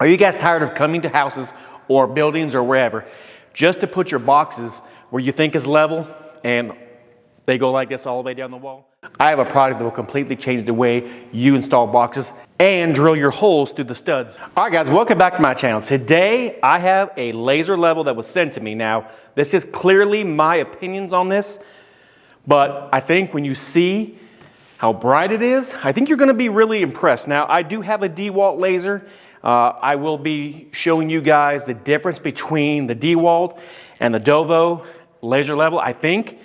Are you guys tired of coming to houses or buildings or wherever just to put your boxes where you think is level and they go like this all the way down the wall? I have a product that will completely change the way you install boxes and drill your holes through the studs. All right guys, welcome back to my channel. Today I have a laser level that was sent to me. Now, this is clearly my opinions on this, but I think when you see how bright it is, I think you're gonna be really impressed. Now, I do have a DeWalt laser. I will be showing you guys the difference between the DeWalt and the Dovo laser level. I think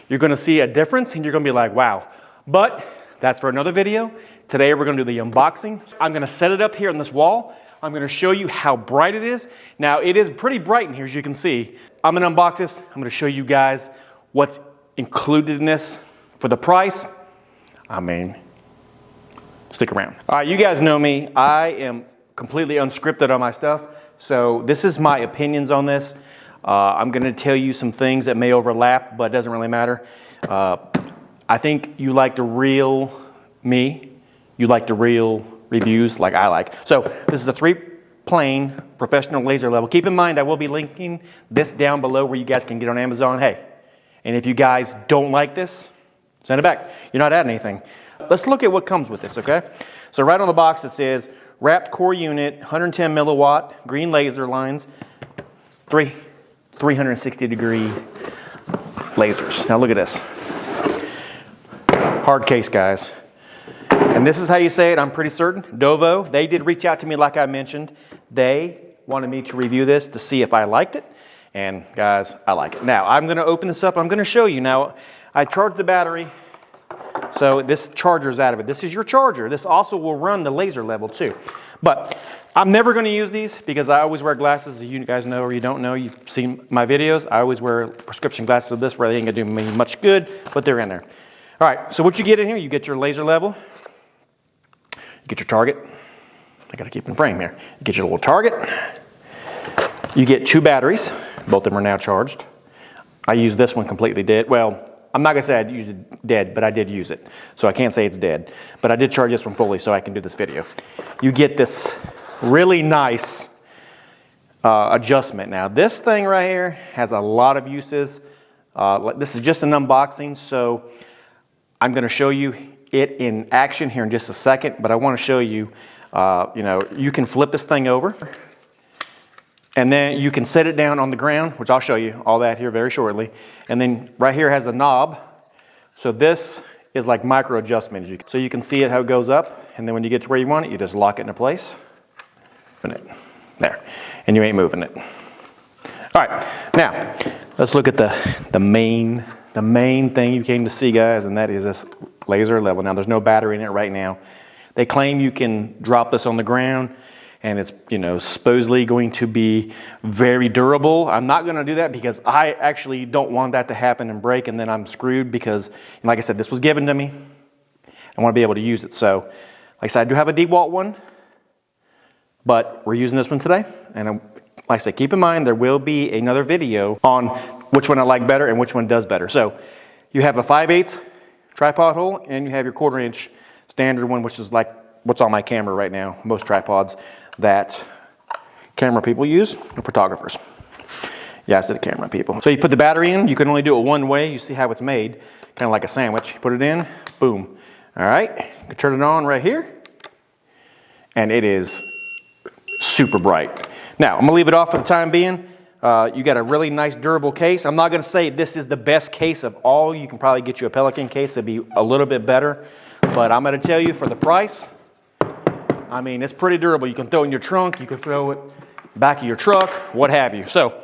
you're gonna see a difference and you're gonna be like, wow. But that's for another video. Today we're gonna do the unboxing. I'm gonna set it up here on this wall. I'm gonna show you how bright it is. Now it is pretty bright in here, as you can see. I'm gonna unbox this. I'm gonna show you guys what's included in this for the price. I mean, stick around. All right, you guys know me. I am completely unscripted on my stuff. So this is my opinions on this. I'm gonna tell you some things that may overlap, but it doesn't really matter. I think you like the real me. You like the real reviews like I like. So this is a 3-plane professional laser level. Keep in mind, I will be linking this down below where you guys can get on Amazon. Hey, and if you guys don't like this, send it back. You're not adding anything. Let's look at what comes with this, okay? So right on the box it says, wrapped core unit, 110 milliwatt, green laser lines, 360-degree lasers. Now look at this. Hard case, guys. And this is how you say it, I'm pretty certain. Dovo, they did reach out to me like I mentioned. They wanted me to review this to see if I liked it. And guys, I like it. Now, I'm gonna open this up. I'm gonna show you. Now, I charged the battery. So this charger's out of it. This is your charger. This also will run the laser level too. But I'm never gonna use these because I always wear glasses. As you guys know or you don't know, you've seen my videos. I always wear prescription glasses of this where they ain't gonna do me much good, but they're in there. All right, so what you get in here, you get your laser level. You get your target. I gotta keep in frame here. You get your little target. You get 2 batteries. Both of them are now charged. I use this one completely dead. Well, I'm not gonna say I used it dead, but I did use it. So I can't say it's dead. But I did charge this one fully so I can do this video. You get this really nice adjustment. Now this thing right here has a lot of uses. This is just an unboxing, so I'm gonna show you it in action here in just a second, but I wanna show you, you can flip this thing over and then you can set it down on the ground, which I'll show you all that here very shortly. And then right here has a knob. So this is like micro adjustment. So you can see it how it goes up. And then when you get to where you want it, you just lock it into place. Open it, there. And you ain't moving it. All right, now let's look at the main thing you came to see, guys, and that is this laser level. Now there's no battery in it right now. They claim you can drop this on the ground and it's, supposedly going to be very durable. I'm not gonna do that because I actually don't want that to happen and break and then I'm screwed because, like I said, this was given to me. I wanna be able to use it. So, like I said, I do have a DeWalt one, but we're using this one today. And like I said, keep in mind, there will be another video on which one I like better and which one does better. So, you have a 5/8 tripod hole and you have your 1/4-inch standard one, which is like what's on my camera right now, most tripods that camera people use, and photographers. Yeah, I said camera people. So you put the battery in, you can only do it one way. You see how it's made, kind of like a sandwich. You put it in, boom. All right, you can turn it on right here, and it is super bright. Now, I'm gonna leave it off for the time being. You got a really nice durable case. I'm not gonna say this is the best case of all. You can probably get you a Pelican case that'd be a little bit better, but I'm gonna tell you for the price, I mean, it's pretty durable. You can throw it in your trunk, you can throw it back of your truck, what have you. So,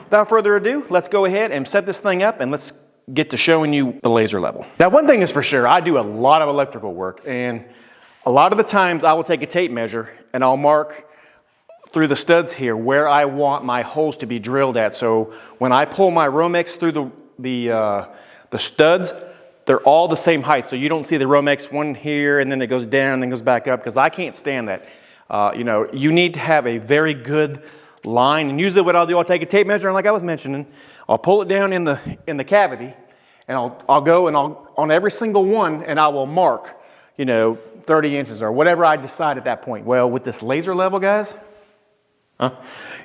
without further ado, let's go ahead and set this thing up and let's get to showing you the laser level. Now, one thing is for sure, I do a lot of electrical work, and a lot of the times I will take a tape measure and I'll mark through the studs here where I want my holes to be drilled at. So when I pull my Romex through the studs, they're all the same height. So you don't see the Romex one here and then it goes down and then goes back up because I can't stand that. You need to have a very good line. And usually what I'll do, I'll take a tape measure and like I was mentioning, I'll pull it down in the cavity and I'll go and on every single one and I will mark, 30 inches or whatever I decide at that point. Well, with this laser level, guys,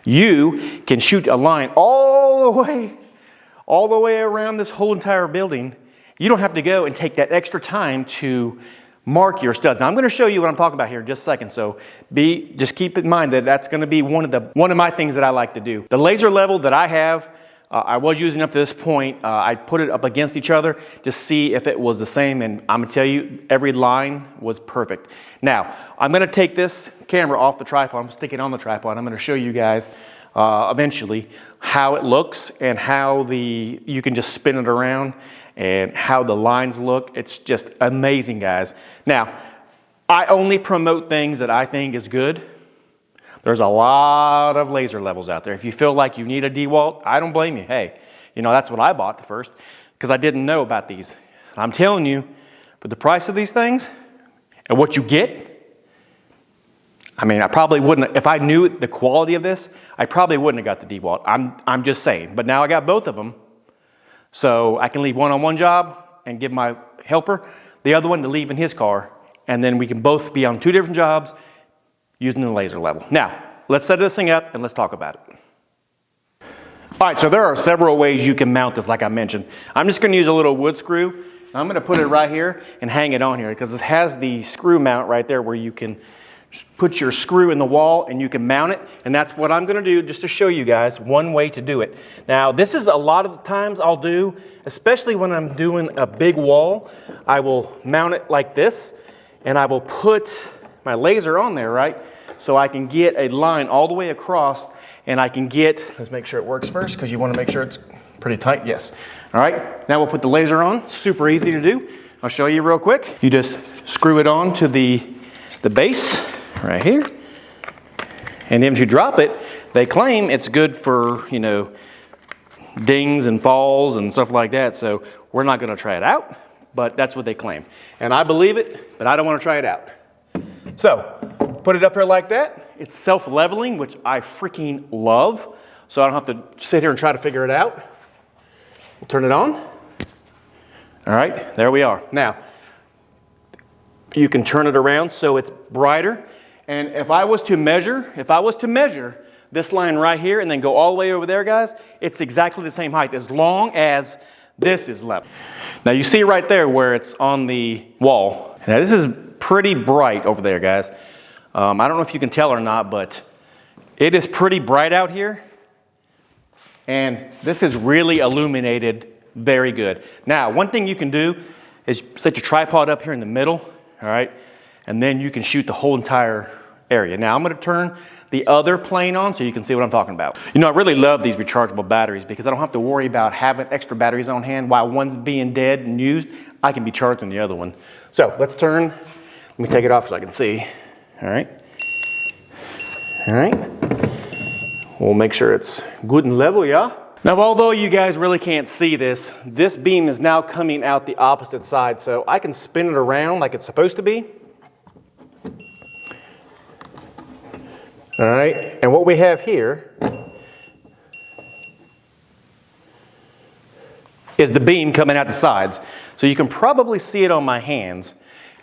You can shoot a line all the way around this whole entire building. You don't have to go and take that extra time to mark your studs. Now I'm going to show you what I'm talking about here in just a second. So just keep in mind that that's going to be one of my things that I like to do. The laser level that I have, I was using up to this point. I put it up against each other to see if it was the same, and I'm gonna tell you, every line was perfect. Now, I'm gonna take this camera off the tripod. I'm sticking it on the tripod. I'm gonna show you guys eventually how it looks and how you can just spin it around and how the lines look. It's just amazing, guys. Now, I only promote things that I think is good. There's a lot of laser levels out there. If you feel like you need a DeWalt, I don't blame you. Hey, that's what I bought first because I didn't know about these. And I'm telling you, for the price of these things and what you get, I mean, I probably wouldn't, if I knew the quality of this, I probably wouldn't have got the DeWalt. I'm just saying. But now I got both of them. So I can leave one on one job and give my helper the other one to leave in his car. And then we can both be on 2 different jobs using the laser level. Now, let's set this thing up and let's talk about it. All right, so there are several ways you can mount this, like I mentioned. I'm just gonna use a little wood screw. I'm gonna put it right here and hang it on here because it has the screw mount right there where you can put your screw in the wall and you can mount it. And that's what I'm gonna do just to show you guys one way to do it. Now, this is a lot of the times I'll do, especially when I'm doing a big wall, I will mount it like this and I will put my laser on there, right? So I can get a line all the way across and I can let's make sure it works first because you want to make sure it's pretty tight. Yes. All right, now we'll put the laser on. Super easy to do. I'll show you real quick. You just screw it on to the base right here. And then if you drop it, they claim it's good for, dings and falls and stuff like that. So we're not going to try it out, but that's what they claim. And I believe it, but I don't want to try it out. So, put it up here like that. It's self-leveling, which I freaking love. So I don't have to sit here and try to figure it out. We'll turn it on. All right, there we are. Now, you can turn it around so it's brighter. And if I was to measure this line right here and then go all the way over there, guys, it's exactly the same height as long as this is level. Now, you see right there where it's on the wall. Now, this is pretty bright over there, guys. I don't know if you can tell or not, but it is pretty bright out here. And this is really illuminated very good. Now, one thing you can do is set your tripod up here in the middle, all right? And then you can shoot the whole entire area. Now, I'm gonna turn the other plane on so you can see what I'm talking about. I really love these rechargeable batteries because I don't have to worry about having extra batteries on hand while one's being dead and used. I can be charging the other one. So let's turn. Let me take it off so I can see. All right. All right. We'll make sure it's good and level, yeah? Now, although you guys really can't see this beam is now coming out the opposite side, so I can spin it around like it's supposed to be. All right, and what we have here is the beam coming out the sides. So you can probably see it on my hands.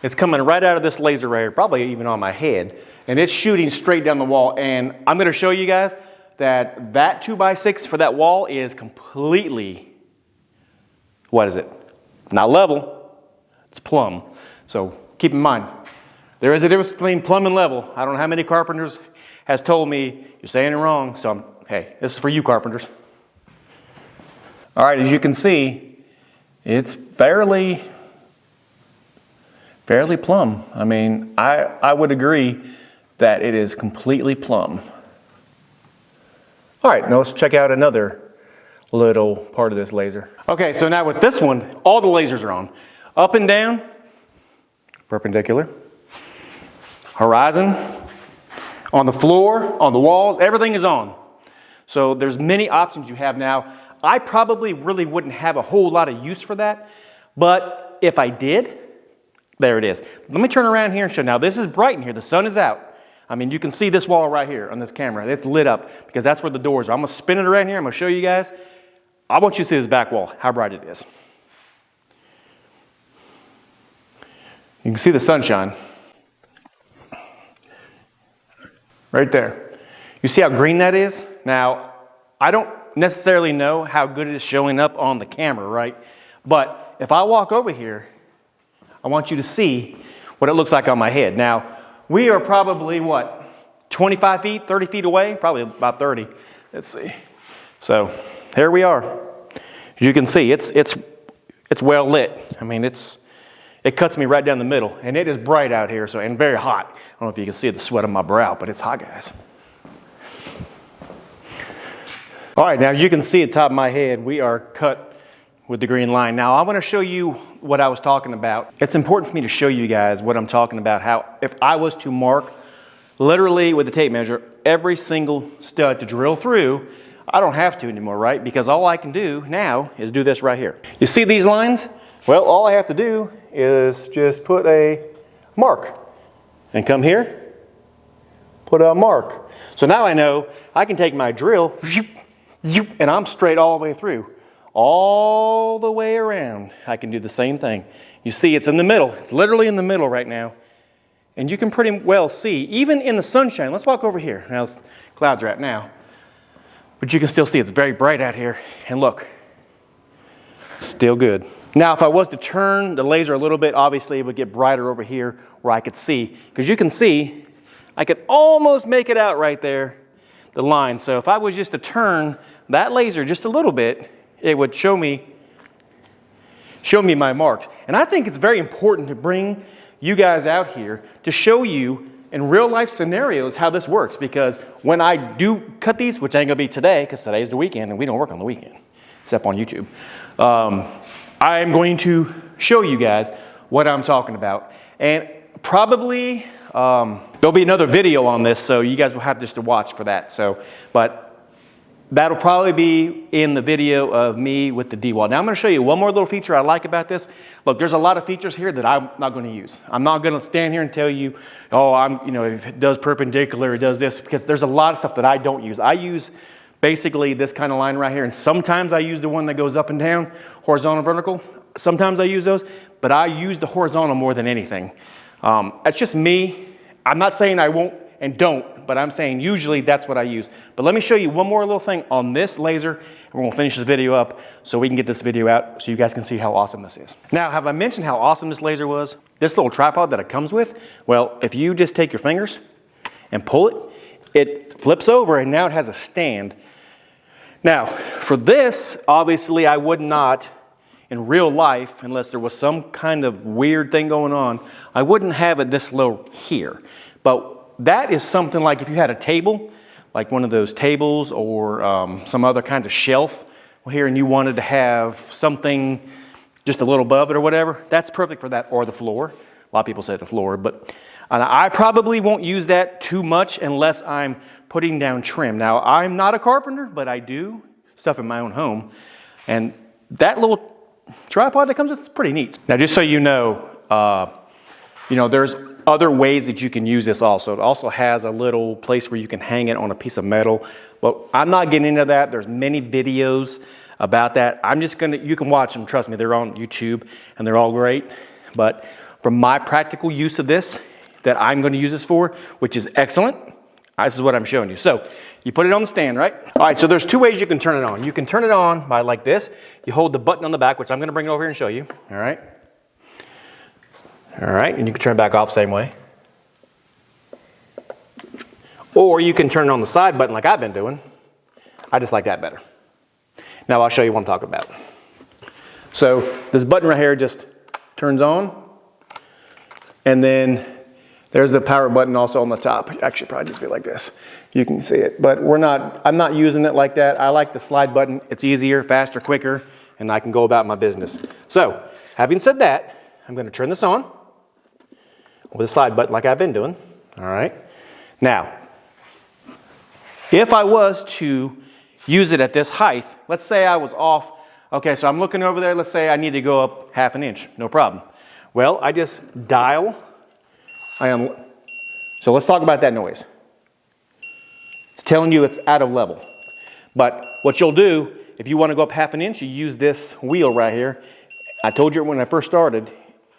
It's coming right out of this laser right here, probably even on my head, and it's shooting straight down the wall. And I'm gonna show you guys that 2x6 for that wall is completely, what is it? Not level, it's plumb. So keep in mind, there is a difference between plumb and level. I don't know how many carpenters has told me, you're saying it wrong, so hey, this is for you carpenters. All right, as you can see, it's fairly plumb. I mean, I would agree that it is completely plumb. All right, now let's check out another little part of this laser. Okay, so now with this one, all the lasers are on. Up and down, perpendicular, horizon, on the floor, on the walls, everything is on. So there's many options you have now. I probably really wouldn't have a whole lot of use for that, but if I did, there it is. Let me turn around here and show. Now this is bright in here, the sun is out. I mean, you can see this wall right here on this camera. It's lit up because that's where the doors are. I'm gonna spin it around here, I'm gonna show you guys. I want you to see this back wall, how bright it is. You can see the sunshine. Right there. You see how green that is? Now, I don't necessarily know how good it is showing up on the camera, right? But if I walk over here, I want you to see what it looks like on my head. Now, we are probably, what, 25 feet, 30 feet away? Probably about 30. Let's see. So, here we are. As you can see, it's well lit. I mean, it cuts me right down the middle, and it is bright out here, so, and very hot. I don't know if you can see the sweat on my brow, but it's hot, guys. All right, now you can see at the top of my head, we are cut with the green line. Now, I want to show you what I was talking about. It's important for me to show you guys what I'm talking about, how if I was to mark literally with the tape measure every single stud to drill through, I don't have to anymore, right? Because all I can do now is do this right here. You see these lines? Well, all I have to do is just put a mark and come here, put a mark. So now I know I can take my drill and I'm straight all the way through. All the way around, I can do the same thing. You see, it's in the middle. It's literally in the middle right now. And you can pretty well see, even in the sunshine. Let's walk over here. Now, clouds are out now. But you can still see it's very bright out here. And look, it's still good. Now, if I was to turn the laser a little bit, obviously it would get brighter over here where I could see. Because you can see, I could almost make it out right there, the line. So if I was just to turn that laser just a little bit, it would show me my marks. And I think it's very important to bring you guys out here to show you in real life scenarios how this works, because when I do cut these, which ain't gonna be today because today is the weekend and we don't work on the weekend except on YouTube, I am going to show you guys what I'm talking about. And probably there'll be another video on this, so you guys will have just to watch for that. But that'll probably be in the video of me with the DOVOH. Now I'm going to show you one more little feature I like about this. Look, there's a lot of features here that I'm not going to use. I'm not going to stand here and tell you, oh, if it does perpendicular, it does this, because there's a lot of stuff that I don't use. I use basically this kind of line right here, and sometimes I use the one that goes up and down, horizontal, vertical. Sometimes I use those, but I use the horizontal more than anything. That's just me. I'm not saying I won't and don't, but I'm saying usually that's what I use. But let me show you one more little thing on this laser, and we're gonna finish this video up so we can get this video out so you guys can see how awesome this is. Now, have I mentioned how awesome this laser was? This little tripod that it comes with, well, if you just take your fingers and pull it, it flips over and now it has a stand. Now, for this, obviously I would not, in real life, unless there was some kind of weird thing going on, I wouldn't have it this low here. But that is something like if you had a table, like one of those tables or some other kind of shelf here, and you wanted to have something just a little above it or whatever, that's perfect for that, or the floor. A lot of people say the floor, but I probably won't use that too much unless I'm putting down trim. Now, I'm not a carpenter, but I do stuff in my own home, and that little tripod that comes with is pretty neat. Now, just so you know, there's other ways that you can use this also. It also has a little place where you can hang it on a piece of metal. But I'm not getting into that. There's many videos about that. You can watch them, trust me, they're on YouTube and they're all great. But from my practical use of this, that I'm going to use this for, which is excellent, this is what I'm showing you. So you put it on the stand, right? All right, so there's two ways you can turn it on. You can turn it on by like this. You hold the button on the back, which I'm going to bring it over here and show you. All right. All right, and you can turn it back off same way. Or you can turn it on the side button like I've been doing. I just like that better. Now I'll show you what I'm talking about. So this button right here just turns on. And then there's a power button also on the top. Actually, probably just be like this. You can see it, but I'm not using it like that. I like the slide button. It's easier, faster, quicker, and I can go about my business. So having said that, I'm going to turn this on with a slide button like I've been doing. All right. Now, if I was to use it at this height, let's say I was off. Okay, so I'm looking over there. Let's say I need to go up 1/2 inch. No problem. Well, I just dial. So let's talk about that noise. It's telling you it's out of level. But what you'll do, if you want to go up 1/2 inch, you use this wheel right here. I told you when I first started,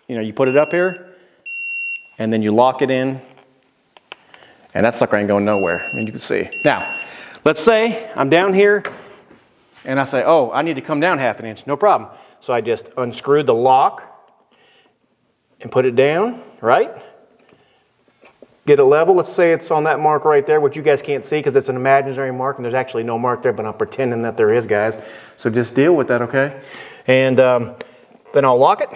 you put it up here, and then you lock it in, And that sucker ain't going nowhere. I mean, you can see. Now, let's say I'm down here and I say, oh, I need to come down 1/2 inch. No problem. So I just unscrewed the lock and put it down, right? Get it level. Let's say it's on that mark right there, which you guys can't see because it's an imaginary mark and there's actually no mark there, but I'm pretending that there is, guys. So just deal with that, okay? And then I'll lock it.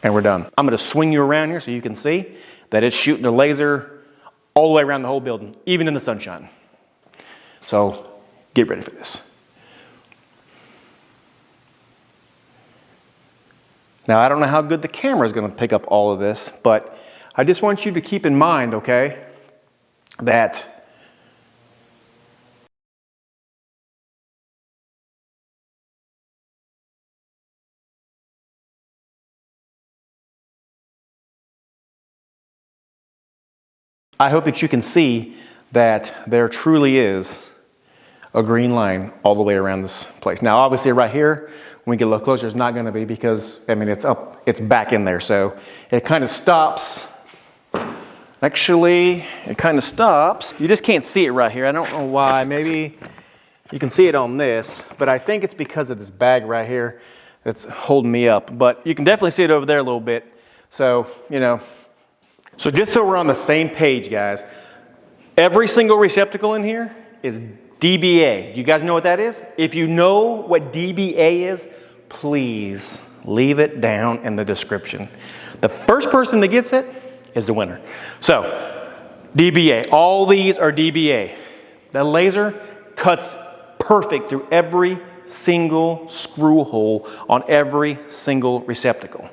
And we're done. I'm going to swing you around here so you can see that it's shooting a laser all the way around the whole building, even in the sunshine. So get ready for this. Now, I don't know how good the camera is going to pick up all of this, but I just want you to keep in mind, okay, that I hope that you can see that there truly is a green line all the way around this place. Now, obviously right here, when we get a little closer, it's not going to be because, I mean, it's back in there. So it kind of stops. Actually, it kind of stops. You just can't see it right here. I don't know why. Maybe you can see it on this, but I think it's because of this bag right here that's holding me up. But you can definitely see it over there a little bit. So, you know, so just so we're on the same page, guys, every single receptacle in here is DBA. You guys know what that is? If you know what DBA is, please leave it down in the description. The first person that gets it is the winner. So, DBA. All these are DBA. The laser cuts perfect through every single screw hole on every single receptacle.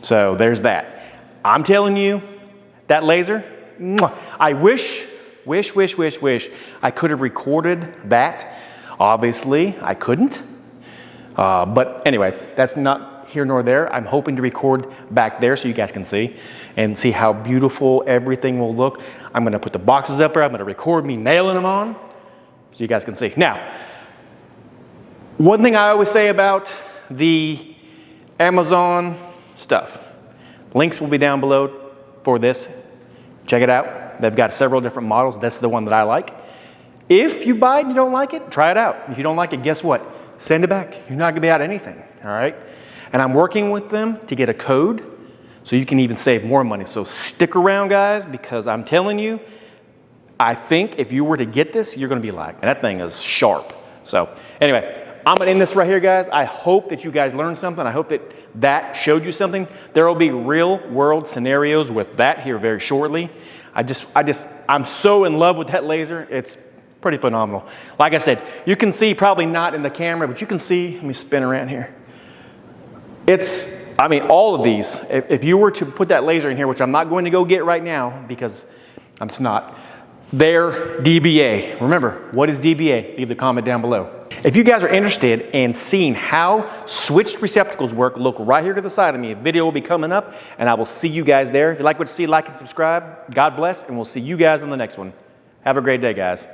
So, there's that. I'm telling you, that laser, I wish I could have recorded that. Obviously, I couldn't. But anyway, that's not here nor there. I'm hoping to record back there so you guys can see and see how beautiful everything will look. I'm going to put the boxes up there. I'm going to record me nailing them on so you guys can see. Now, one thing I always say about the Amazon stuff, links will be down below for this. Check it out. They've got several different models. That's the one that I like. If you buy it and you don't like it, try it out. If you don't like it, guess what? Send it back. You're not going to be out anything, all right? And I'm working with them to get a code so you can even save more money. So stick around, guys, because I'm telling you, I think if you were to get this, you're going to be like, and that thing is sharp. So anyway, I'm going to end this right here, guys. I hope that you guys learned something. I hope that that showed you something. There will be real world scenarios with that here very shortly. I'm so in love with that laser. It's pretty phenomenal. Like I said, you can see, probably not in the camera, but you can see, let me spin around here. I mean, all of these, if you were to put that laser in here, which I'm not going to go get right now because I'm just not, they're DBA. Remember, what is DBA? Leave the comment down below. If you guys are interested in seeing how switched receptacles work, look right here to the side of me. A video will be coming up, and I will see you guys there. If you like what you see, like and subscribe. God bless, and we'll see you guys on the next one. Have a great day, guys.